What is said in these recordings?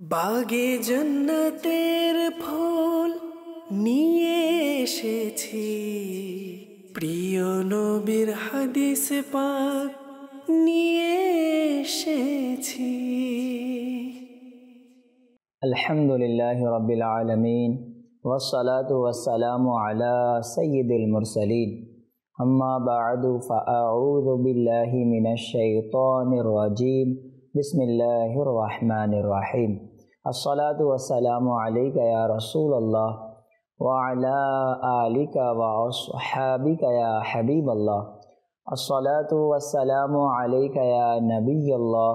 বাগে জন্নতের ফুল নিয়ে এসেছি, প্রিয় নবীর হাদিস পাক নিয়ে এসেছি। আলহামদুলিল্লাহি রাব্বিল আলামিন ওয়াসসালাতু ওয়াসসালামু আলা সাইয়্যিদিল মুরসালিন। আম্মা বা'দু ফাআউযু বিল্লাহি মিনাশ শাইতানির রাজীম। বিসমিল্লাহির রহমানির রহিম। আসসালাতু ওয়াসসালামু আলাইকা ইয়া রাসূলুল্লাহ ওয়া আলা আলিকা ওয়া আসহাবিকা ইয়া হাবিবাল্লাহ। আসসালাতু ওয়াসসালামু আলাইকা ইয়া নবিয়াল্লাহ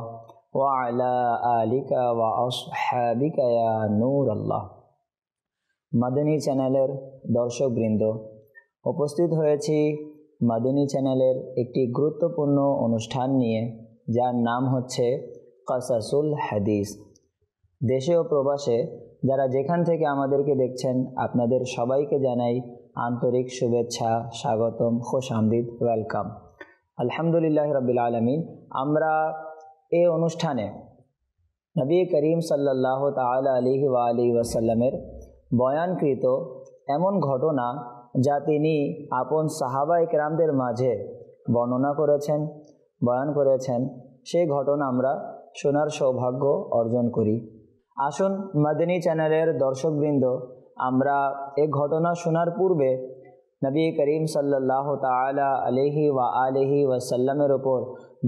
ওয়া আলা আলিকা ওয়া আসহাবিকা ইয়া নূরাল্লাহ। মাদানী চ্যানেলের দর্শকবৃন্দ, উপস্থিত হয়েছি মাদানী চ্যানেলের একটি গুরুত্বপূর্ণ অনুষ্ঠান নিয়ে, যার নাম হচ্ছে কাসাসুল হাদিস। দেশে ও প্রবাসে যারা যেখান থেকে আমাদেরকে দেখছেন, আপনাদের সবাইকে জানাই আন্তরিক শুভেচ্ছা, স্বাগতম, খোশামদিদ, ওয়েলকাম। আলহামদুলিল্লাহ রাব্বিল আলামিন। আমরা এই অনুষ্ঠানে নবী করিম সাল্লাল্লাহু তাআলা আলাইহি ওয়া আলিহি ওয়াসাল্লামের বয়ানকৃত এমন ঘটনা যা তিনি আপন সাহাবা-য়ে কেরামদের মাঝে বর্ণনা করেছেন, বয়ান করেছেন, সেই ঘটনা আমরা শোনার সৌভাগ্য অর্জন করি। আসুন মাদানী চ্যানেলের দর্শকবৃন্দ, আমরা এই ঘটনা শোনার পূর্বে নবী করিম সাল্লাল্লাহু তাআলা আলাইহি ওয়া আলিহি ওয়াসাল্লামের ওপর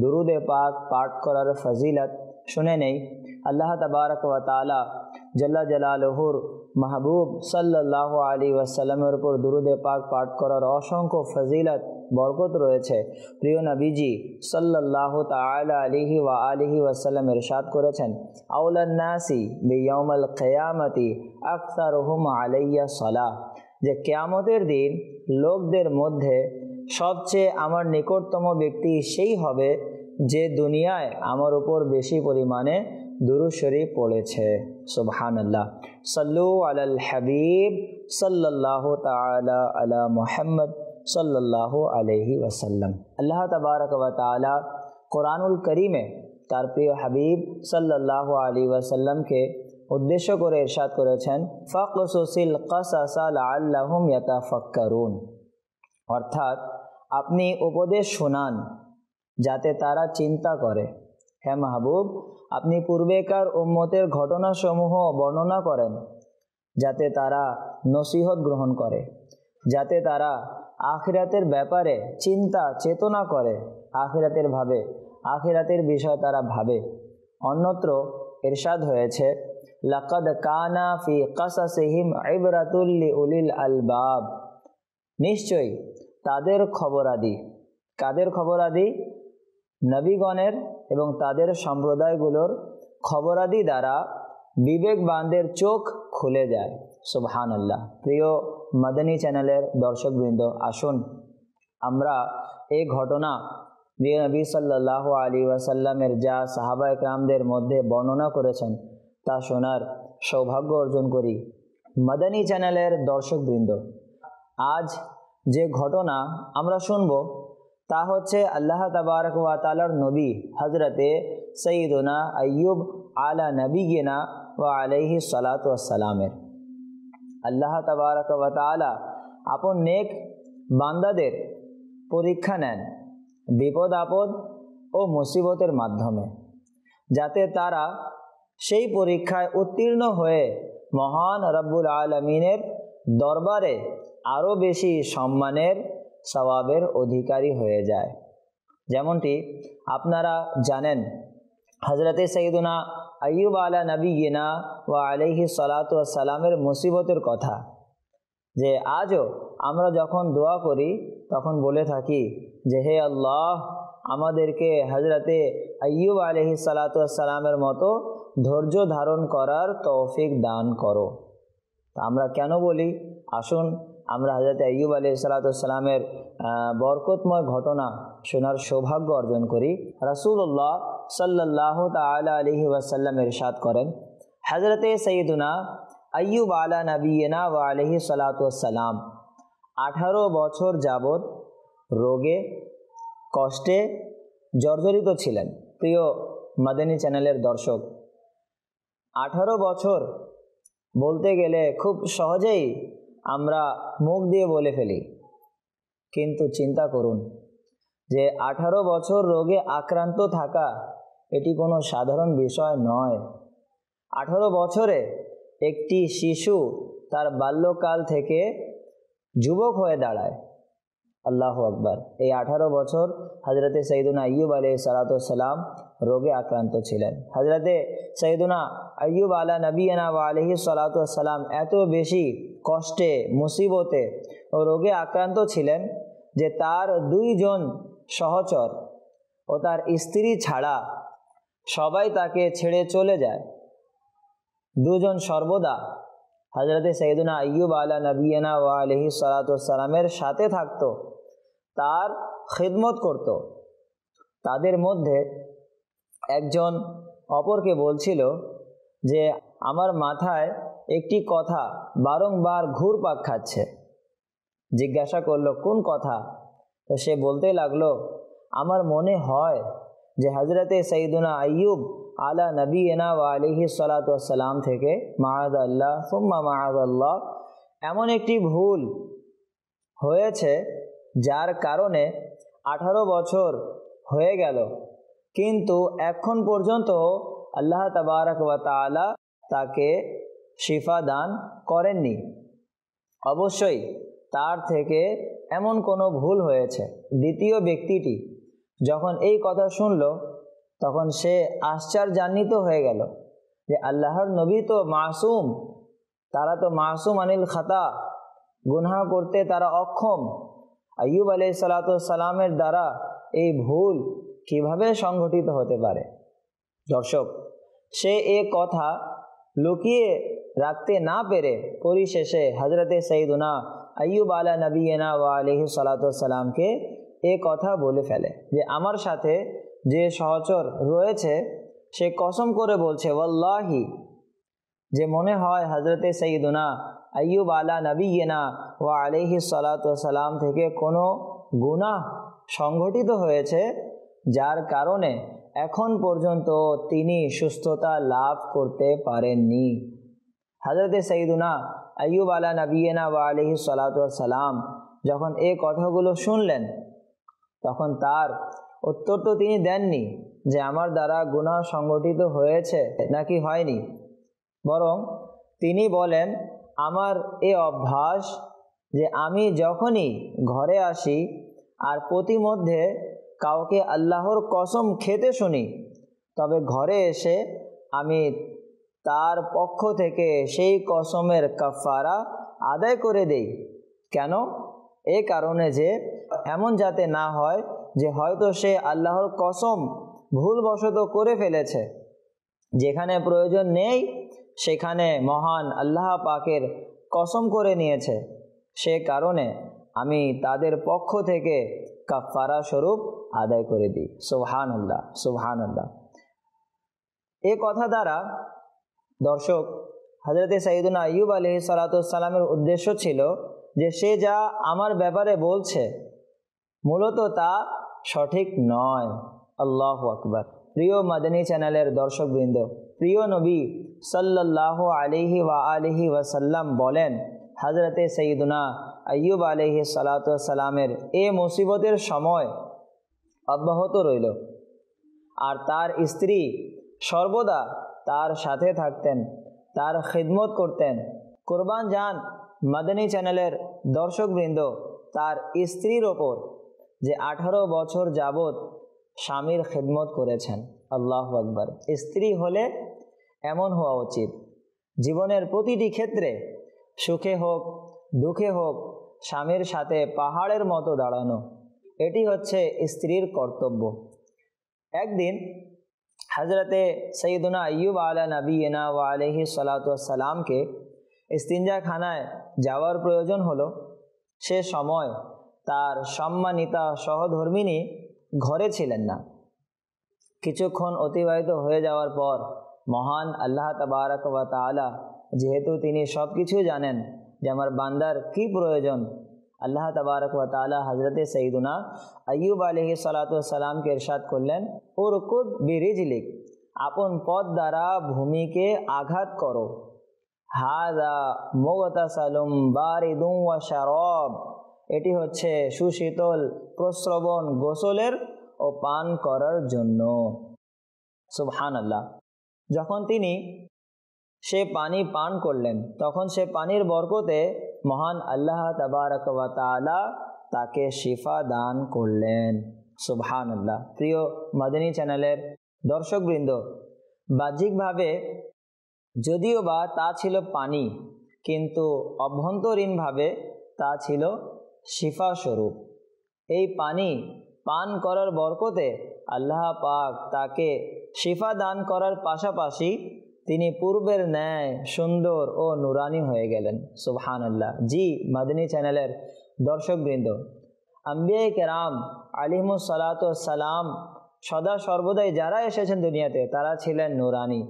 দুরুদে পাক পাঠ করার ফজিলত শুনে নেই। আল্লাহ তাবারক ওয়া তাআলা জাল্লা জালালুহুর মাহবুব সাল্লাল্লাহু আলাইহি ওয়াসাল্লামের উপর দুরুদে পাক পাঠ করার অসংখ্য ফজিলত, বরকত রয়েছে। প্রিয় নবীজি সাল্লাল্লাহু তাআলা আলাইহি ওয়া আলিহি ওয়াসাল্লাম ইরশাদ করেছেন, আউলান নাসি বিয়াউমিল কিয়ামতি আকসারুহুম আলাইয়া সালাহ, যে কিয়ামতের দিন লোকদের মধ্যে সবচেয়ে আমার নিকটতম ব্যক্তি সেই হবে যে দুনিয়ায় আমার উপর বেশি পরিমাণে দুরূদ শরীফ পড়েছে। সুবহানাল্লাহ। সাল্লু আলাল হাবিব সাল্লাল্লাহু তাআলা আলা মুহাম্মদ সাল্লাল্লাহু আলাইহি ওয়াসাল্লাম। আল্লাহ তাবারক ওয়া তাআলা কোরআনুল কারীমে তার প্রিয় হাবিব সাল্লাল্লাহু আলাইহি ওয়াসাল্লামকে উদ্দেশ্য করে ইরশাদ করেছেন, ফাকসুসিল কাসাসা লাআল্লাহুম ইয়াতাফাক্কারুন, অর্থাৎ আপনি উপদেশ শোনান যাতে তারা চিন্তা করে। হে মাহবুব, আপনি পূর্বেকার উম্মতের ঘটনাসমূহ বর্ণনা করেন যাতে তারা নসিহত গ্রহণ করে, যাতে তারা আখিরাতের ব্যাপারে চিন্তা চেতনা করে, আখিরাতের বিষয় তারা ভাবে। অন্যত্র ইরশাদ হয়েছে, লাকাদ কানা ফি কাসাসিহিম ইবরাতুল লিউলিল আলবাব, নিশ্চয়ই তাদের খবরাদি, কাদের খবরাদি? নবীগণের এবং তাদের সম্প্রদায়গুলোর খবরাদি দ্বারা বিবেকবানদের চোখ খুলে যায়। সুবহানাল্লাহ। প্রিয় মাদানী চ্যানেলের দর্শকবৃন্দ, আসুন আমরা এই ঘটনা নবী সাল্লাল্লাহু আলাইহি ওয়াসাল্লামের যা সাহাবা-য়ে কেরামদের মধ্যে বর্ণনা করেছেন তা শোনার সৌভাগ্য অর্জন করি। মাদানী চ্যানেলের দর্শকবৃন্দ, আজ যে ঘটনা আমরা শুনব তা হচ্ছে আল্লাহ তাবারক ওয়া তাআলার নবী হযরতে সাইয়্যিদুনা আইয়ুব আলা নবিয়িনা ওয়া আলাইহি সালাতু ওয়াসসালামের। আল্লাহ তাবারক ওয়া তাআলা আপন নেক বান্দাদের পরীক্ষা নেন বিপদ আপদ ও মুসিবতের মাধ্যমে, যাতে তারা সেই পরীক্ষায় উত্তীর্ণ হয়ে মহান রব্বুল আলামিনের দরবারে আরও বেশি সম্মানের, সওয়াবের অধিকারী হয়ে যায়। যেমনটি আপনারা জানেন হযরতে সাইয়্যিদুনা আইয়ুব আলা নবিয়িনা ওয়া আলাইহি সালাতু ওয়াসসালামের মুসিবতের কথা, যে আজও আমরা যখন দোয়া করি তখন বলে থাকি যে হে আল্লাহ, আমাদেরকে হযরতে আইয়ুব আলাইহি সালাতু ওয়াসসালামের মতো ধৈর্য ধারণ করার তৌফিক দান করো। আমরা কেন বলি? আসুন আমরা হযরতে আইয়ুব আলাইহিস সালাতু ওয়াসসালামের বরকতময় ঘটনা শোনার সৌভাগ্য অর্জন করি। রাসূলুল্লাহ সাল্লাল্লাহু তাআলা আলাইহি ওয়াসাল্লাম ইরশাদ করেন, হযরতে সাইয়্যিদুনা আইয়ুব আলা নবিয়িনা ওয়া আলাইহি সালাতু ওয়াসসালাম 18 বছর যাবত রোগে কষ্টে জর্জরিত ছিলেন। প্রিয় মাদানী চ্যানেলের দর্শক, 18 বছর বলতে গেলে খুব সহজেই আমরা মুখ দিয়ে বলে ফেলি, কিন্তু চিন্তা করুন যে 18 বছর রোগে আক্রান্ত থাকা এটি কোনো সাধারণ বিষয় নয়। 18 বছরে একটি শিশু তার বাল্যকাল থেকে যুবক হয়ে দাঁড়ায়। আল্লাহু আকবার। এই 18 বছর হজরতে সৈয়দুনা আইয়ুব আলাইহিসসালাম রোগে আক্রান্ত ছিলেন। হজরতে সৈয়দুনা আইয়ুব আলা নবিয়িনা ওয়া আলাইহিসসালাম এত বেশি কষ্টে, মুসিবতে ও রোগে আক্রান্ত ছিলেন যে তার 2 জন সহচর ও তার স্ত্রী ছাড়া সবাই তাকে ছেড়ে চলে যায়। 2 জন সর্বদা হজরতে সৈয়দুনা আইয়ুব আলা নবিয়িনা ওয়া আলাইহিসসালামের সাথে থাকতো, তার খিদমত করত। তাদের মধ্যে একজন অপরকে বলছিল যে আমার মাথায় একটি কথা বারংবার ঘুরপাক খাচ্ছে। জিজ্ঞাসা করলো কোন কথা? তো সে বলতে লাগলো, আমার মনে হয় যে হজরতে সৈয়দুনা আইয়ুব আলা নবিয়িনা ওয়া আলাইহিসসালাম থেকে মাআযাল্লাহ সুম্মা মাআযাল্লাহ এমন একটি ভুল হয়েছে যার কারণে 18 বছর হয়ে গেল, কিন্তু এখন পর্যন্ত আল্লাহ তাবারক ওয়া তাআলা তাকে শিফা দান করেননি। অবশ্যই তার থেকে এমন কোনো ভুল হয়েছে। দ্বিতীয় ব্যক্তিটি যখন এই কথা শুনল তখন সে আশ্চর্যান্বিত হয়ে গেল যে আল্লাহর নবী তো মাসুম, তারা তো মাসুম আনিল খাতা, গুনাহ করতে তারা অক্ষম। আইয়ুব আলাইহিসসালামের দ্বারা এই ভুল কিভাবে সংঘটিত হতে পারে? দর্শক, সে এ কথা লুকিয়ে রাখতে না পেরে পরিশেষে হজরতে সৈয়দুনা আইয়ুব আলা নবিয়িনা ওয়া আলাইহিসসালামকে এ কথা বলে ফেলে যে আমার সাথে যে সহচর রয়েছে সে কসম করে বলছে ওয়াল্লাহি যে মনে হয় হজরতে সৈয়দুনা আইয়ুব আলা নবিয়িনা ওয়া আলাইহিসসালাম থেকে কোনো গুনাহ সংঘটিত হয়েছে যার কারণে এখন পর্যন্ত তিনি সুস্থতা লাভ করতে পারেননি। হজরতে সৈয়দুনা আইয়ুব আলা নবিয়িনা ওয়া আলাইহিসসালাম যখন এই কথাগুলো শুনলেন তখন তার উত্তর তো তিনি দেননি যে আমার দ্বারা গুনাহ সংঘটিত হয়েছে নাকি হয়নি, বরং তিনি বলেন আমার এ অভ্যাস যে আমি যখনই ঘরে আসি আর প্রতিমধ্যে কাউকে আল্লাহর কসম খেতে শুনি তবে ঘরে এসে আমি তার পক্ষ থেকে সেই কসমের কাফারা আদায় করে দেই। কেন? এই কারণে যে এমন যাতে না হয় যে হয়তো সে আল্লাহর কসম ভুলবশত করে ফেলেছে, যেখানে প্রয়োজন নেই সেখানে মহান আল্লাহ পাকের কসম করে নিয়েছে, সে কারণে আমি তাদের পক্ষ থেকে কাফারা স্বরূপ আদায় করে দিই। সুবহানাল্লাহ, সুবহানাল্লাহ। এই কথা দ্বারা দর্শক হজরতে সৈয়দুনা আইয়ুব আলাইহিসসালামের উদ্দেশ্য ছিল যে সে যা আমার ব্যাপারে বলছে মূলত তা সঠিক নয়। আল্লাহু আকবার। প্রিয় মাদানী চ্যানেলের দর্শকবৃন্দ, প্রিয় নবী সাল্লাল্লাহু আলাইহি ওয়া আলিহি ওয়াসাল্লাম বলেন হজরতে সৈয়দুনা আইয়ুব আলাইহিসসালামের এ মুসিবতের সময় অব্যাহত রইল আর তার স্ত্রী সর্বদা তার সাথে থাকতেন, তার খিদমত করতেন। কুরবান যান মাদানী চ্যানেলের দর্শকবৃন্দ তার স্ত্রীর ওপর যে 18 বছর যাবৎ স্বামীর খিদমত করেছেন। আল্লাহু আকবার। স্ত্রী হলে এমন হওয়া উচিত, জীবনের প্রতিটি ক্ষেত্রে সুখে হোক দুঃখে হোক স্বামীর সাথে পাহাড়ের মতো দাঁড়ানো, এটি হচ্ছে স্ত্রীর কর্তব্য। একদিন হজরতে সৈয়দুনা আইয়ুব আলা নবিয়িনা ওয়া আলাইহিসসালামকে ইস্তিনজাখানায় যাওয়ার প্রয়োজন হলো। সে সময় তার সম্মানিতা সহধর্মিণী ঘরে ছিলেন না। কিছুক্ষণ অতিবাহিত হয়ে যাওয়ার পর মহান আল্লাহ তাবারক ওয়া তাআলা যেহেতু তিনি সব কিছু জানেন যে আমার বান্দার কি প্রয়োজন, আল্লাহ তাবারক ওয়া তাআলা হজরতে সৈয়দুনা আইয়ুব আলাইহিসসালামকে ইরশাদ করলেন উরকুদ বিরিজলিক, আপন পথ দ্বারা ভূমিকে আঘাত করো। হাযা মুগতাসালুম বারিদুম ওয়া শারাব, এটি হচ্ছে সুশীতল প্রস্রবণ গোসলের ও পান করার জন্য। সুবহানাল্লাহ। যখন তিনি সে পানি পান করলেন তখন সে পানির বরকতে মহান আল্লাহ তাবারক ওয়া তাআলা তাকে শিফা দান করলেন। সুবহানাল্লাহ। প্রিয় মাদানী চ্যানেলের দর্শকবৃন্দ, বাহ্যিকভাবে যদিও বা তা ছিল পানি, কিন্তু অভ্যন্তরীণভাবে তা ছিল শিফা স্বরূপ। এই পানি পান করার বরকতে আল্লাহ পাক তাকে শিফা দান করার পাশাপাশি তিনি পূর্বের ন্যায় সুন্দর ও নুরানি হয়ে গেলেন। সুবহানাল্লাহ। জি মাদানী চ্যানেলের দর্শকবৃন্দ, আম্বিয়া কেরাম আলাইহিমুস সালাতু ওয়াস সালাম সদা সর্বদাই যারা এসেছেন দুনিয়াতে তারা ছিলেন নুরানি,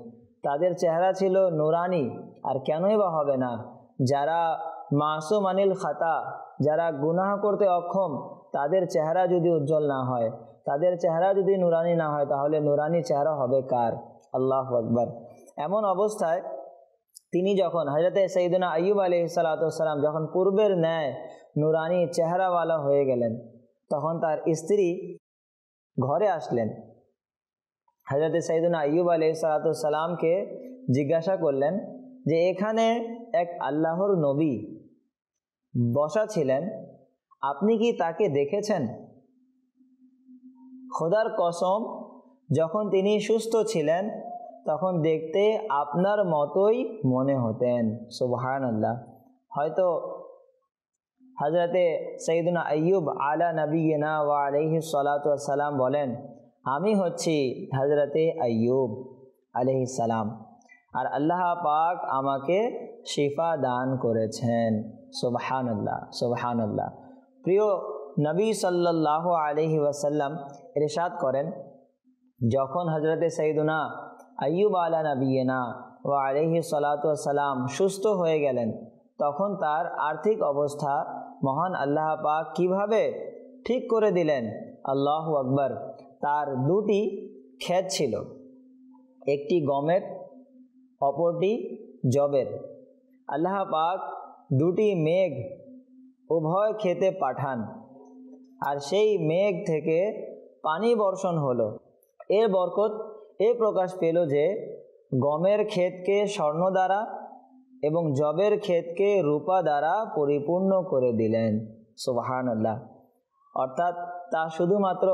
তাদের চেহারা ছিল নুরানি। আর কেনই বা হবে না? যারা মাসুম আনিল খাতা, যারা গুনাহ করতে অক্ষম, তাদের চেহারা যদি উজ্জ্বল না হয়, তাদের চেহারা যদি নুরানি না হয়, তাহলে নুরানি চেহারা হবে কার? আল্লাহু আকবার। এমন অবস্থায় তিনি যখন হযরতে সাইয়েদনা আইয়ুব আলাইহিস সালাতু ওয়াস সালাম যখন পূর্বের ন্যায় নুরানি চেহারাওয়ালা হয়ে গেলেন, তখন তার স্ত্রী ঘরে আসলেন। হযরতে সাইয়েদনা আইয়ুব আলাইহিস সালাতু ওয়াস সালামকে জিজ্ঞাসা করলেন যে এখানে এক আল্লাহর নবী বসা ছিলেন, আপনি কি তাকে দেখেছেন? খোদার কসম, যখন তিনি সুস্থ ছিলেন তখন দেখতে আপনার মতোই মনে হতেন। সুবহানাল্লাহ। হয়তো হযরতে সাইয়েদনা আইয়ুব আলা নবিয়িনা ওয়া আলাইহিস সালাতু ওয়াস সালাম বলেন, আমি হচ্ছি হযরতে আইয়ুব আলাইহিস সালাম, আর আল্লাহ পাক আমাকে শিফা দান করেছেন। সুবহানাল্লাহ, সুবহানাল্লাহ। প্রিয় নবী সাল্লাল্লাহু আলাইহি ওয়াসাল্লাম ইরশাদ করেন, যখন হযরতে সাইয়েদনা আইয়ুব আলা নবিয়িনা ওয়া আলাইহিস সালাতু ওয়াস সালাম সুস্থ হয়ে গেলেন, তখন তার আর্থিক অবস্থা মহান আল্লাহ পাক কিভাবে ঠিক করে দিলেন। আল্লাহু আকবার। তার দুটি ক্ষেত ছিল, একটি গমের, অপরটি জবের। আল্লাহ পাক দুটি মেঘ উভয় ক্ষেতে পাঠান, আর সেই মেঘ থেকে পানি বর্ষণ হলো। এর বরকত এ প্রকাশ পেল যে গমের ক্ষেতকে স্বর্ণ দ্বারা এবং জবের ক্ষেতকে রূপা দ্বারা পরিপূর্ণ করে দিলেন। সুবহানাল্লাহ। অর্থাৎ তা শুধুমাত্র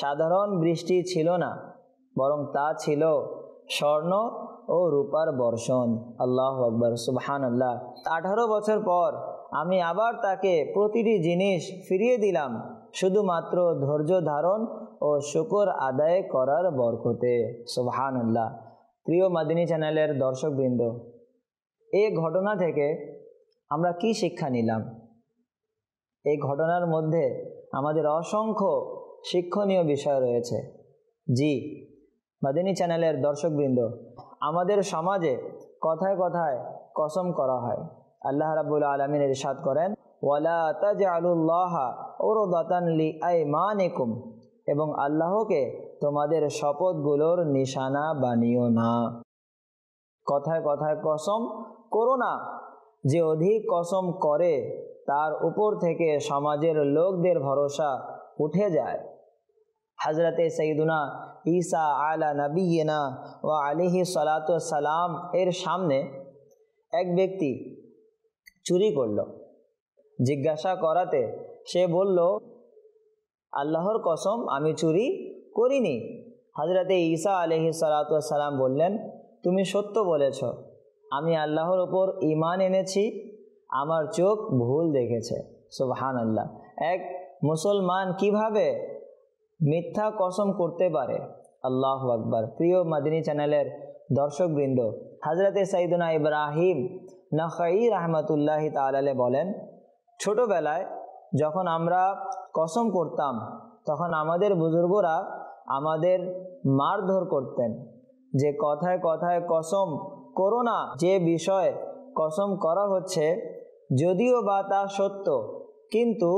সাধারণ বৃষ্টি ছিল না, বরং তা ছিল স্বর্ণ ও রূপার বর্ষণ। আল্লাহু আকবার, সুবহানাল্লাহ। 18 বছর পর আমি আবার তাকে প্রতিটি জিনিস ফিরিয়ে দিলাম শুধুমাত্র ধৈর্য ধারণ ও শুকর আদায় করার বরকতে। সুবহানাল্লাহ। প্রিয় মাদানী চ্যানেলের দর্শকবৃন্দ, এই ঘটনা থেকে আমরা কি শিক্ষা নিলাম? এই ঘটনার মধ্যে আমাদের অসংখ্য শিক্ষণীয় বিষয় রয়েছে। জি মাদানী চ্যানেলের দর্শকবৃন্দ, আমাদের সমাজে কথায় কথায় কসম করা হয়। আল্লাহ রাব্বুল আলামিন ইরশাদ করেন, ওয়ালা তাজআলুল্লাহা উরদাতান লিআইমানিকুম, এবং আল্লাহকে তোমাদের শপথগুলোর নিশানা বানিও না। কথায় কথায় কসম করো না। যে অধিক কসম করে তার উপর থেকে সমাজের লোকদের ভরসা উঠে যায়। হযরতে সাইয়েদুনা ঈসা আলা নবিয়িনা ওয়া আলাইহিস সালাতু ওয়াস সালাম এর সামনে এক ব্যক্তি চুরি করল। জিজ্ঞাসা করাতে সে বলল, আল্লাহর কসম আমি চুরি করিনি। হযরতে ঈসা আলাইহিস সালাতু ওয়াস সালাম বললেন, তুমি সত্য বলেছ, আমি আল্লাহর উপর ঈমান এনেছি, আমার চোখ ভুল দেখেছে। সুবহানাল্লাহ। এক মুসলমান কিভাবে মিথ্যা কসম করতে পারে? আল্লাহু আকবার। প্রিয় মাদানী চ্যানেলের দর্শকবৃন্দ, হযরতে সাইয়েদুনা ইব্রাহিম নাখাই রাহমাতুল্লাহি তাআলা আলাইহি বলেন, ছোটবেলায় যখন আমরা কসম করতাম তখন আমাদের বুজুর্গরা আমাদের মারধর করতেন যে কথায় কথায় কসম করো না। যে বিষয় কসম করা হচ্ছে যদিও বা তা সত্য, কিন্তু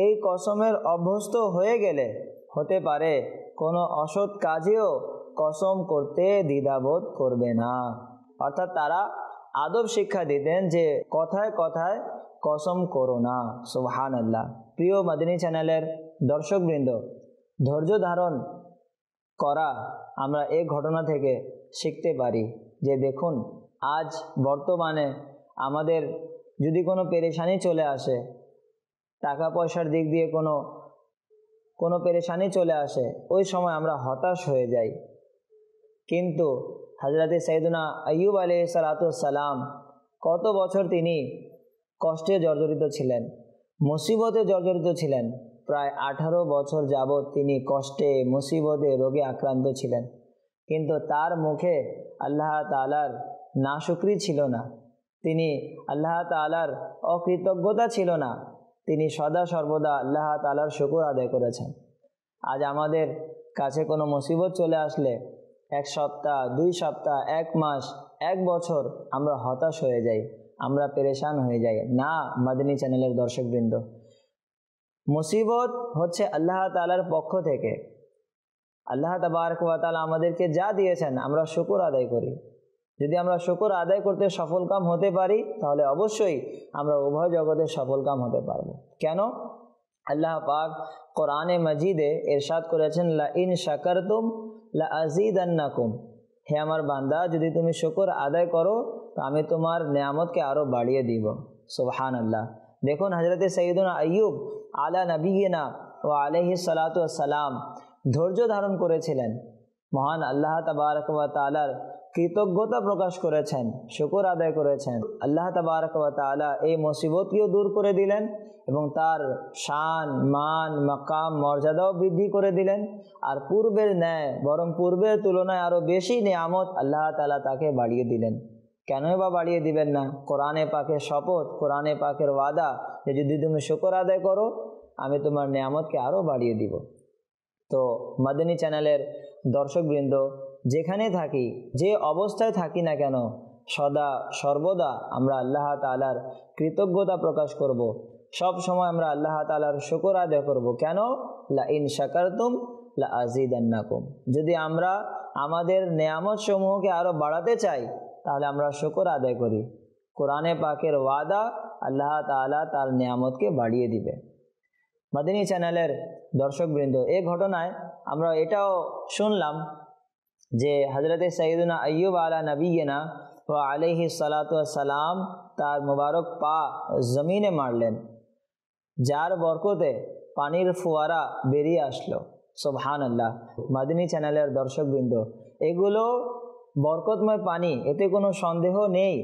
এই কসমের অভ্যস্ত হয়ে গেলে হতে পারে কোনো অসৎ কাজেও কসম করতে দ্বিধাবোধ করবে না। অর্থাৎ তারা আদব শিক্ষা দিতেন যে কথায় কথায় কসম করো না। সুবহানাল্লাহ। প্রিয় মাদিনী চ্যানেলের দর্শকবৃন্দ, ধৈর্য ধারণ করা আমরা এই ঘটনা থেকে শিখতে পারি যে দেখুন, আজ বর্তমানে আমাদের যদি কোনো পেরেশানি চলে আসে, টাকা পয়সার দিক দিয়ে কোনো পেরেশানি চলে আসে, ওই সময় আমরা হতাশ হয়ে যাই। কিন্তু হযরতে সাইয়েদনা আইয়ুব আলাইহিস সালাম কত বছর তিনি কষ্টে জর্জরিত ছিলেন, মুসিবতে জর্জরিত ছিলেন। প্রায় 18 বছর যাবৎ তিনি কষ্টে, মুসিবতে, রোগে আক্রান্ত ছিলেন, কিন্তু তার মুখে আল্লাহ তাআলার নাশুকরি ছিল না, তিনি আল্লাহ তাআলার অকৃতজ্ঞতা ছিল না, তিনি সদা সর্বদা আল্লাহ তাআলার শুকর আদায় করেছেন। আজ আমাদের কাছে কোনো মুসিবত চলে আসলে 1 সপ্তাহ, 2 সপ্তাহ, 1 মাস, 1 বছর আমরা হতাশ হয়ে যাই, আমরা পেরেশান হয়ে যাই। না মাদিনী চ্যানেলের দর্শকবৃন্দ, মুসিবত হচ্ছে আল্লাহ তাআলার পক্ষ থেকে। আল্লাহ তাবারক ওয়া তাআলা আমাদেরকে যা দিয়েছেন আমরা শুকর আদায় করি। যদি আমরা শুকর আদায় করতে সফলকাম হতে পারি, তাহলে অবশ্যই আমরা উভয় জগতে সফলকাম হতে পারবো। কেন? আল্লাহ পাক কোরআনে মাজিদে ইরশাদ করেছেন, লা ইন শাকারতুম লা আযীদান্নাকুম। হে আমার বান্দা, যদি তুমি শুকর আদায় করো তো আমি তোমার নেয়ামতকে আরো বাড়িয়ে দিব। সুবহানাল্লাহ। দেখুন হযরতে সাইয়েদনা আইয়ুব আলা নবিয়িনা ওয়া আলাইহিস সালাতু ওয়াস সালাম ধৈর্য ধারণ করেছিলেন, মহান আল্লাহ তাবারক ওয়া তাআলার কৃতজ্ঞতা প্রকাশ করেছেন, শুকর আদায় করেছেন। আল্লাহ তাবারক ওয়া তাআলা এই মুসিবতকেও দূর করে দিলেন এবং তার শান, মান, মাকাম, মর্যাদাও বৃদ্ধি করে দিলেন। আর পূর্বের ন্যায় বরং পূর্বের তুলনায় আরো বেশি নিয়ামত আল্লাহ তাআলা তাকে বাড়িয়ে দিলেন। কেনই বা বাড়িয়ে দিবেন না? কোরআনে পাকের শপথ, কোরআনে পাকের ওয়াদা যে যদি তুমি শুকর আদায় করো আমি তোমার নিয়ামতকে আরো বাড়িয়ে দিব। তো মাদিনী চ্যানেলের দর্শকবৃন্দ, যেখানে থাকি, যে অবস্থায় থাকি না কেন, সদা সর্বদা আমরা আল্লাহ তাআলার কৃতজ্ঞতা প্রকাশ করব। সব সময় আমরা আল্লাহ তাআলার শুকর আদায় করব। কেন? লা ইন শাকারতুম লা আযীদান্নাকুম। যদি আমরা আমাদের নেয়ামত সমূহকে আরো বাড়াতে চাই তাহলে আমরা শুকর আদায় করি। কোরআনে পাকের ওয়াদা, আল্লাহ তাআলা তার নেয়ামতকে বাড়িয়ে দিবে। মাদিনী চ্যানেলের দর্শকবৃন্দ, এই ঘটনায় আমরা এটাও শুনলাম যে হযরতে সাইয়েদনা আইয়ুব আলা নবিয়িনা ওয়া আলাইহিস সালাতু ওয়াস সালাম তার মুবারক পা জমিনে মারলেন, যার বরকতে পানির ফোয়ারা বেরিয়ে আসলো। সুবহানাল্লাহ। মাদিনী চ্যানেলের দর্শকবৃন্দ, এগুলো বরকতময় পানি, এতে কোনো সন্দেহ নেই।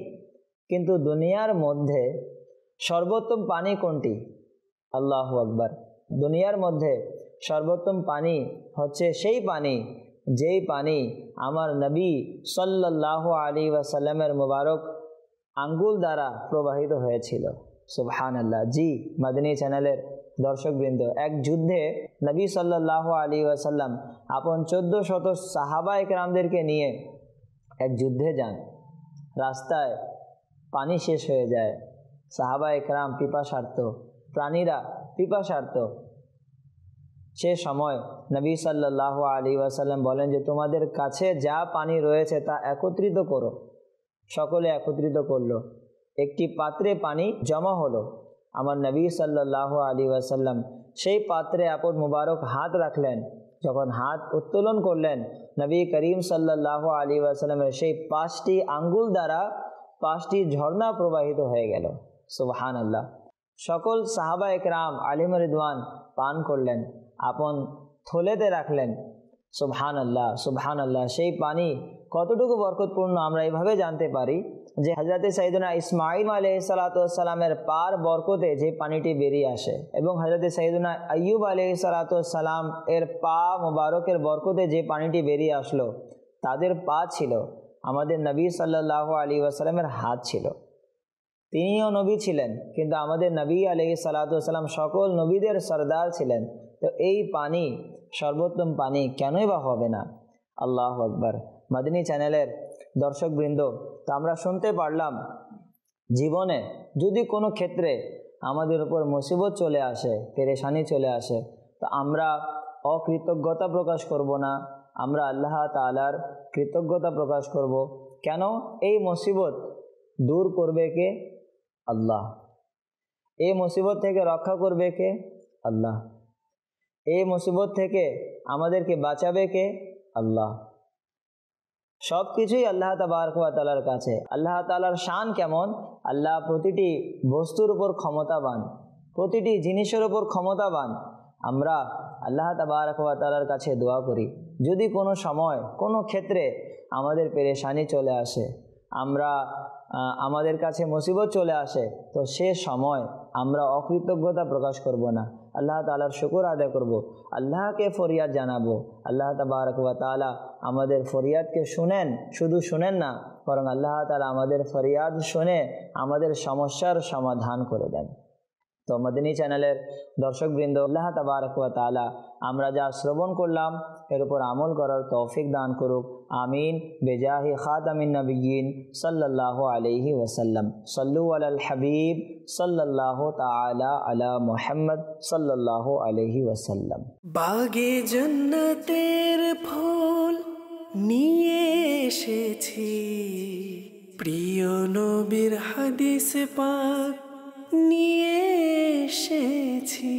কিন্তু দুনিয়ার মধ্যে সর্বোত্তম পানি কোনটি? আল্লাহু আকবার। দুনিয়ার মধ্যে সর্বোত্তম পানি হচ্ছে সেই পানি যেই পানি আমার নবী সাল্লাল্লাহু আলাইহি ওয়াসাল্লামের মুবারক আঙ্গুল দ্বারা প্রবাহিত হয়েছিল। সুবহানাল্লাহ। জি মাদিনী চ্যানেলের দর্শকবৃন্দ, এক যুদ্ধে নবী সাল্লাল্লাহু আলাইহি ওয়াসাল্লাম আপন 1400 সাহাবা একরামদেরকে নিয়ে এক যুদ্ধে যান। রাস্তায় পানি শেষ হয়ে যায়, সাহাবা একরাম পিপাসার্ত, প্রাণীরা পিপাসার্ত। সে সময় নবী সাল্লাল্লাহু আলাইহি ওয়াসাল্লাম বলেন যে তোমাদের কাছে যা পানি রয়েছে তা একত্রিত করো। সকলে একত্রিত করলো, একটি পাত্রে পানি জমা হলো। আমার নবী সাল্লাল্লাহু আলাইহি ওয়াসাল্লাম সেই পাত্রে আপন মুবারক হাত রাখলেন। যখন হাত উত্তোলন করলেন, নবী করিম সাল্লাল্লাহু আলাইহি ওয়াসাল্লামের সেই 5টি আঙ্গুল দ্বারা 5টি ঝর্ণা প্রবাহিত হয়ে গেল। সুবহানাল্লাহ। সকল সাহাবা একরাম আলিম রিদওয়ান পান করলেন, আপন থলেতে রাখলেন। সুবহানাল্লাহ, সুবহানাল্লাহ। সেই পানি কতটুকু বরকতপূর্ণ আমরা এইভাবে জানতে পারি যে হযরতে সাইয়েদনা ইসমাঈল আলাইহিস সালাতু ওয়াস সালামের পার বরকতে যে পানিটি বেরিয়ে আসে এবং হযরতে সাইয়েদনা আইয়ুব আলাইহিস সালাতু ওয়াস সালাম এর পা মুবারকের বরকতে যে পানিটি বেরিয়ে আসলো, তাদের পা ছিল, আমাদের নবী সাল্লাল্লাহু আলাইহি ওয়াসাল্লামের হাত ছিল। তিনিও নবী ছিলেন, কিন্তু আমাদের নবী আলাইহিস সালাতু ওয়াস সালাম সকল নবীদের সরদার ছিলেন। তো এই পানি সর্বোত্তম পানি কেনই বা হবে না? আল্লাহু আকবার। মাদিনী চ্যানেলের দর্শকবৃন্দ, তো আমরা শুনতে পারলাম জীবনে যদি কোনো ক্ষেত্রে আমাদের উপর মুসিবত চলে আসে, পেরেশানি চলে আসে, তো আমরা অকৃতজ্ঞতা প্রকাশ করব না, আমরা আল্লাহ তাআলার কৃতজ্ঞতা প্রকাশ করব। কেন? এই মুসিবত দূর করবে কে? আল্লাহ। এই মুসিবত থেকে রক্ষা করবে কে? আল্লাহ। এই মুসিবত থেকে আমাদেরকে বাঁচাবে কে? আল্লাহ। সব কিছুই আল্লাহ তাবারক ওয়া তাআলার কাছে। আল্লাহ তাআলার শান কেমন? আল্লাহ প্রতিটি বস্তুর উপর ক্ষমতাবান, প্রতিটি জিনিসের উপর ক্ষমতাবান। আমরা আল্লাহ তাবারক ওয়া তাআলার কাছে দোয়া করি, যদি কোনো সময় কোনো ক্ষেত্রে আমাদের পেরেশানি চলে আসে, আমাদের কাছে মুসিবত চলে আসে, তো সে সময় আমরা অকৃতজ্ঞতা প্রকাশ করব না, আল্লাহ তাআলার শুকর আদায় করব, আল্লাহকে ফরিয়াদ জানাবো। আল্লাহ তাবারক ওয়া তাআলা আমাদের ফরিয়াদকে শুনেন, শুধু শুনেন না, বরং আল্লাহ তাআলা আমাদের ফরিয়াদ শুনে আমাদের সমস্যার সমাধান করে দেন। তো মদিনী চ্যানেলের দর্শকবৃন্দ, আল্লাহ তাবারক ওয়া তাআলা আমরা যা শ্রবণ করলাম এর উপর আমল করার তৌফিক দান করুক। আমিন। বেজাহি খাতামিন নবিয়্যিন সাল্লাল্লাহু আলাইহি ওয়াসাল্লাম। সাল্লু আলাল হাবিব সাল্লাল্লাহু তাআলা আলা মুহাম্মদ সাল্লাল্লাহু আলাইহি ওয়াসাল্লাম। বাগে জান্নাতের ফুল নিয়ে এসেছি, প্রিয় নবীর হাদিস পাক নিয়ে এসেছি।